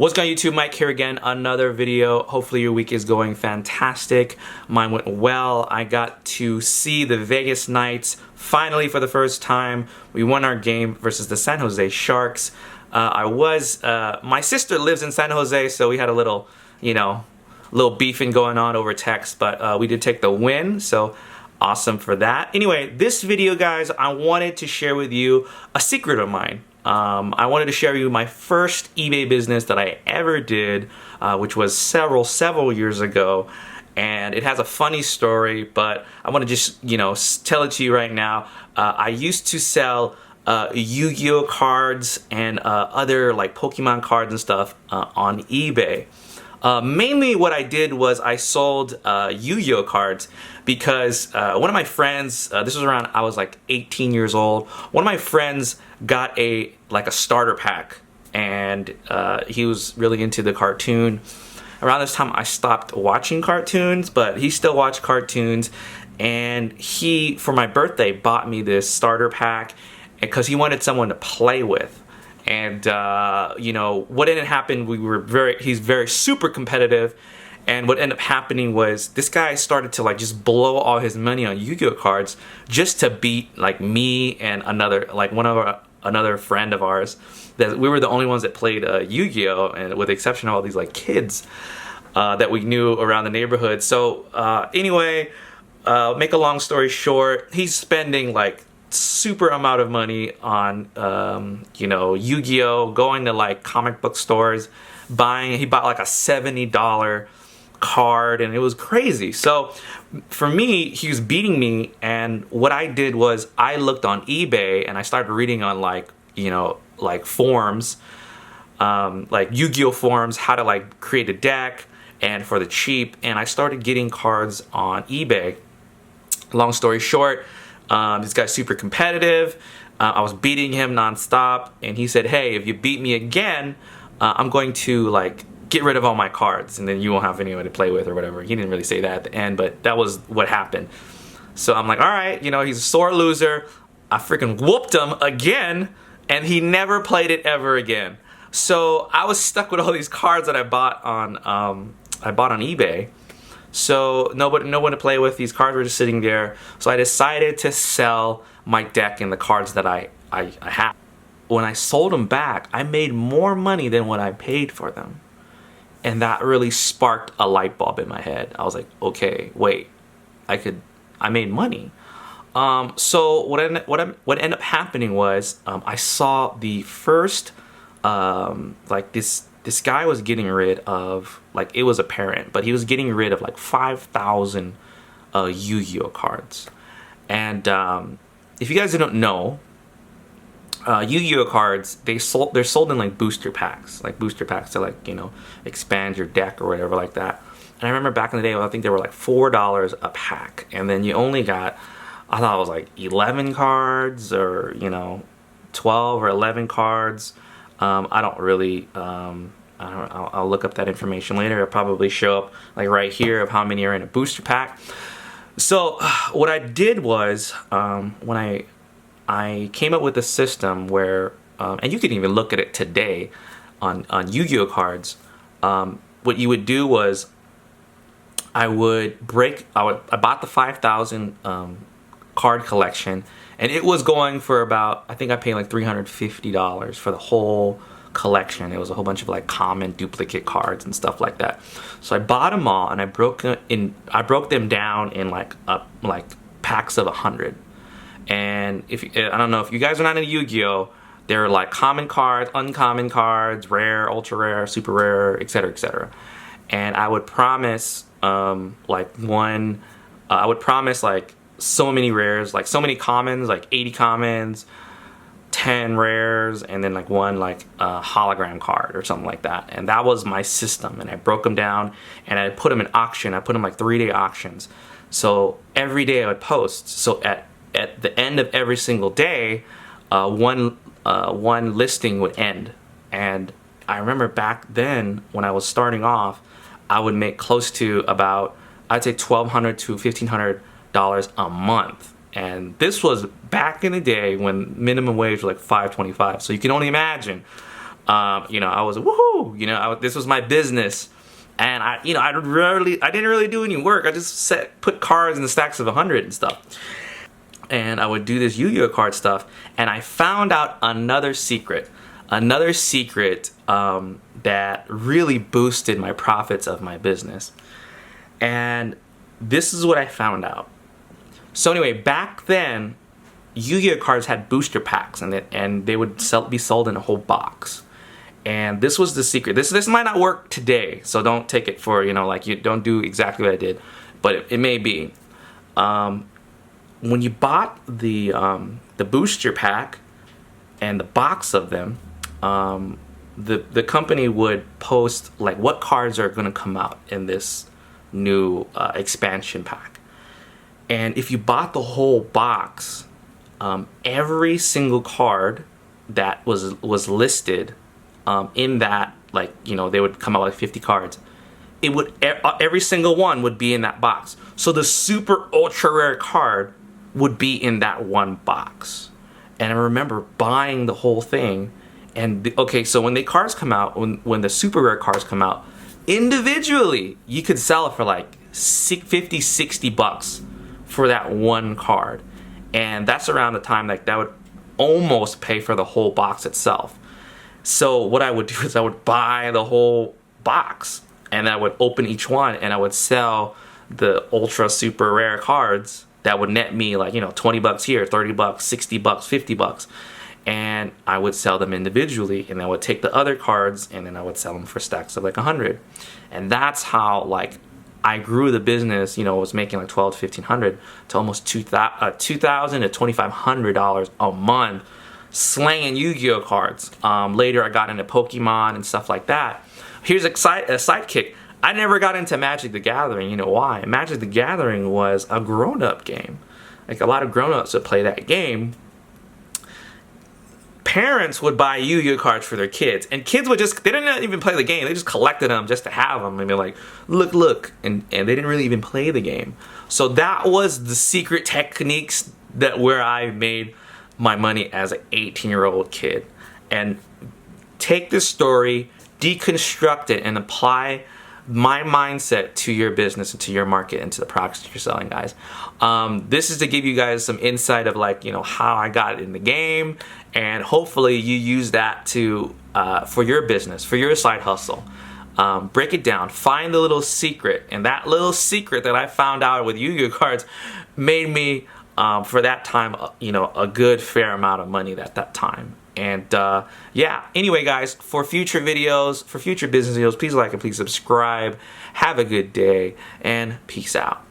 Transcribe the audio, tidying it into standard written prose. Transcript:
What's going on YouTube? Mike here again, another video. Hopefully your week is going fantastic. Mine went well. I got to see the Vegas Knights finally for the first time. We won our game versus the San Jose Sharks. My sister lives in San Jose, so we had a little, little beefing going on over text, but we did take the win, so awesome for that. Anyway, this video, guys, I wanted to share with you a secret of mine. I wanted to share with you my first eBay business that I ever did, which was several years ago, and it has a funny story, but I want to just, tell it to you right now. I used to sell YuGiOh cards and other like Pokemon cards and stuff on eBay. Mainly what I did was I sold YuGiOh cards because one of my friends, this was around, I was like 18 years old, one of my friends got a starter pack, and he was really into the cartoon. Around this time I stopped watching cartoons, but he still watched cartoons, and he, for my birthday, bought me this starter pack because he wanted someone to play with. And what ended up happening, he's very super competitive, and what ended up happening was this guy started to just blow all his money on YuGiOh cards just to beat me and another friend of ours. That we were the only ones that played YuGiOh, and with the exception of all these kids that we knew around the neighborhood. So anyway, make a long story short, he's spending super amount of money on YuGiOh, going to comic book stores, he bought a $70 card, and it was crazy. So for me, he was beating me, and what I did was I looked on eBay and I started reading on forums, YuGiOh forums, how to create a deck and for the cheap, and I started getting cards on eBay. Long story short, this guy's super competitive. I was beating him nonstop, and he said, "Hey, if you beat me again, I'm going to get rid of all my cards, and then you won't have anyone to play with," or whatever. He didn't really say that at the end, but that was what happened. So I'm like, all right, he's a sore loser. I freaking whooped him again, and he never played it ever again. So I was stuck with all these cards that I bought on eBay. So no one to play with. These cards were just sitting there. So I decided to sell my deck and the cards that I had. When I sold them back, I made more money than what I paid for them. And that really sparked a light bulb in my head. I was like, okay, wait, I made money. So what ended up happening was I saw the first this guy was getting rid of, it was apparent, but he was getting rid of 5,000 YuGiOh cards. And if you guys don't know, YuGiOh cards, they're sold in booster packs to expand your deck or whatever like that. And I remember back in the day, I think they were $4 a pack, and then you only got, I thought it was 11 cards, or 12 or 11 cards. I don't really, I'll look up that information later. It'll probably show up right here of how many are in a booster pack. So what I did was, when I came up with a system where, and you can even look at it today on YuGiOh cards, what you would do was I bought the 5,000 card collection, and it was going for about, I think I paid $350 for the whole collection. It was a whole bunch of common duplicate cards and stuff like that. So I bought them all, and I broke them down in packs of 100. And I don't know if you guys are not into Yu-Gi-Oh, there are common cards, uncommon cards, rare, ultra rare, super rare, etc., etc. And I would promise I would promise so many rares, so many commons, 80 commons, 10 rares, and then one hologram card or something like that. And that was my system, and I broke them down, and I put them in auction. I put them 3-day auctions. So every day I would post. So at the end of every single day, one listing would end. And I remember back then, when I was starting off, I would make close to about, I'd say $1,200 to $1,500 a month. And this was back in the day when minimum wage was $5.25. So you can only imagine You know, I was woohoo. You know, this was my business, and I didn't really do any work. I just put cards in the stacks of 100 and stuff. And I would do this Yu-Gi-Oh card stuff, and I found out another secret that really boosted my profits of my business. And this is what I found out. So anyway, back then, Yu-Gi-Oh cards had booster packs, and they would be sold in a whole box. And this was the secret. This might not work today, so don't take it for, you know, like, you don't do exactly what I did, but it may be. When you bought the booster pack and the box of them, the company would post like what cards are going to come out in this new expansion pack. And if you bought the whole box, every single card that was listed in that, like, you know, they would come out like 50 cards. It would every single one would be in that box. So the super ultra rare card would be in that one box. And I remember buying the whole thing. And okay, so when the cards come out, when the super rare cards come out, individually you could sell it for like 50, 60 bucks for that one card. And that's around the time like that would almost pay for the whole box itself. So what I would do is I would buy the whole box, and I would open each one, and I would sell the ultra super rare cards that would net me like, you know, 20 bucks here, 30 bucks, 60 bucks, 50 bucks. And I would sell them individually, and I would take the other cards and then I would sell them for stacks of like 100. And that's how like I grew the business. You know, I was making like $1,200 to $1,500 to almost $2,000 to $2,500 a month slanging Yu-Gi-Oh cards. Later I got into Pokemon and stuff like that. Here's a sidekick. I never got into Magic the Gathering. You know why? Magic the Gathering was a grown-up game. Like, a lot of grown-ups would play that game. Parents would buy Yu-Gi-Oh cards for their kids, and kids would just, they didn't even play the game. They just collected them just to have them, and they're like, look, and they didn't really even play the game. So that was the secret techniques where I made my money as an 18-year-old kid. And take this story, deconstruct it, and apply my mindset to your business and to your market and to the products that you're selling, guys. This is to give you guys some insight of, like, you know, how I got in the game, and hopefully you use that to for your business, for your side hustle. Break it down, find the little secret, and that little secret that I found out with Yu-Gi-Oh cards made me for that time, you know, a good fair amount of money at that time. And yeah, anyway guys, for future videos, for future business videos, please like and please subscribe. Have a good day, and peace out.